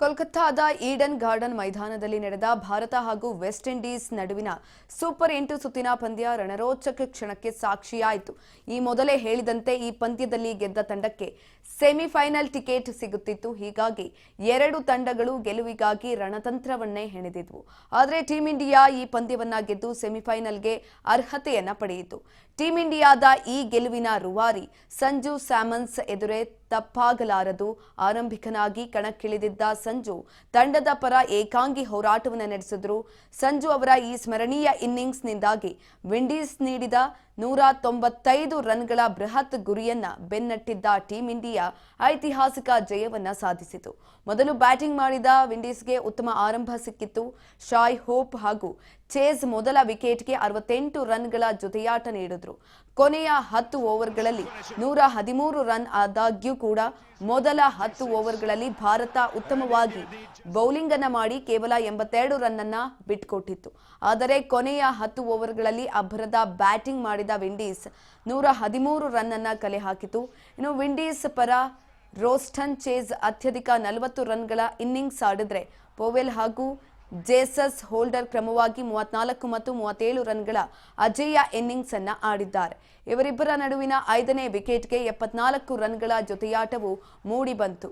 ಕೋಲ್ಕತ್ತಾದ Eden garden ಮೈದಾನದಲ್ಲಿ ನಡೆದ ಭಾರತ ಹಾಗೂ ವೆಸ್ಟ್ ಇಂಡೀಸ್ ನಡುವಿನ ಸೂಪರ್ 8 ಸುತ್ತಿನ ಪಂದ್ಯ ರಣರೋಚಕ ಕ್ಷಣಕ್ಕೆ ಸಾಕ್ಷಿಯಾಯಿತು. ಈ ಮೊದಲೇ ಹೇಳಿದಂತೆ ಈ ಪಂದ್ಯದಲ್ಲಿ ಗೆದ್ದ ತಂಡಕ್ಕೆ ಸೆಮಿಫೈನಲ್ ಟಿಕೆಟ್ ಸಿಗುತ್ತಿತ್ತು. ಹೀಗಾಗಿ ಎರಡು ತಂಡಗಳು ಗೆಲುವಿಗಾಗಿ ರಣತಂತ್ರವನ್ನೇ ಹೆಣೆದಿದ್ವು. ಆದರೆ ಟೀಂ ಇಂಡಿಯಾ ಈ ಪಂದ್ಯವನ್ನ ಗೆದ್ದು ಸೆಮಿಫೈನಲ್ಗೆ ಅರ್ಹತೆಯನ್ನ ಪಡೆಯಿತು. ಟೀಂ ಇಂಡಿಯಾದ ಈ ಗೆಲುವಿನ ರೂವಾರಿ ಸಂಜು ಸ್ಯಾಮನ್ಸ್ ಎದುರೇ ತಪ್ಪಾಗಲಾರದು. ಆರಂಭಿಕನಾಗಿ ಕಣಕ್ಕಿಳಿದಿದ್ದ ಸಂಜು ತಂಡದ ಪರ ಏಕಾಂಗಿ ಹೋರಾಟವನ್ನು ನಡೆಸಿದ್ರು. ಸಂಜು ಅವರ ಈ ಸ್ಮರಣೀಯ ಇನ್ನಿಂಗ್ಸ್ನಿಂದಾಗಿ ವಿಂಡೀಸ್ ನೀಡಿದ 195 ರನ್ಗಳ ಬೃಹತ್ ಗುರಿಯನ್ನ ಬೆನ್ನಟ್ಟಿದ್ದ ಟೀಂ ಇಂಡಿಯಾ ಐತಿಹಾಸಿಕ ಜಯವನ್ನ ಸಾಧಿಸಿತು. ಮೊದಲು ಬ್ಯಾಟಿಂಗ್ ಮಾಡಿದ ವಿಂಡೀಸ್ಗೆ ಉತ್ತಮ ಆರಂಭ ಸಿಕ್ಕಿತ್ತು. ಶಾಯ್ ಹೋಪ್ ಹಾಗೂ ಚೇಸ್ ಮೊದಲ ವಿಕೆಟ್ಗೆ 68 ರನ್ಗಳ ಜೊತೆಯಾಟ ನೀಡಿದ್ರು. ಕೊನೆಯ 10 ಓವರ್ಗಳಲ್ಲಿ 113 ರನ್ ಆದಾಗ್ಯೂ ಕೂಡ ಮೊದಲ 10 ಓವರ್ಗಳಲ್ಲಿ ಭಾರತ ಉತ್ತಮವಾಗಿ ಬೌಲಿಂಗ್ ಅನ್ನ ಮಾಡಿ ಕೇವಲ 82 ರನ್ ಅನ್ನ ಬಿಟ್ಕೊಟ್ಟಿತ್ತು. ಆದರೆ ಕೊನೆಯ 10 ಓವರ್ಗಳಲ್ಲಿ ಅಬ್ಬರದ ಬ್ಯಾಟಿಂಗ್ ಮಾಡಿದ ವಿಂಡೀಸ್ 113 ರನ್ ಅನ್ನ ಕಲೆ ಹಾಕಿತು. ಇನ್ನು ವಿಂಡೀಸ್ ಪರ ರೋಸ್ಟನ್ ಚೇಸ್ ಅತ್ಯಧಿಕ 40 ರನ್ಗಳ ಇನ್ನಿಂಗ್ಸ್ ಆಡಿದ್ರೆ ಪೋವೆಲ್ ಹಾಗೂ ಜೇಸಸ್ ಹೋಲ್ಡರ್ ಕ್ರಮವಾಗಿ 34 ಮತ್ತು 37 ರನ್ಗಳ ಅಜೇಯ ಇನ್ನಿಂಗ್ಸ್ ಅನ್ನ ಆಡಿದ್ದಾರೆ. ಇವರಿಬ್ಬರ ನಡುವಿನ 5ನೇ ವಿಕೆಟ್ಗೆ 74 ರನ್ಗಳ ಜೊತೆಯಾಟವು ಮೂಡಿ ಬಂತು.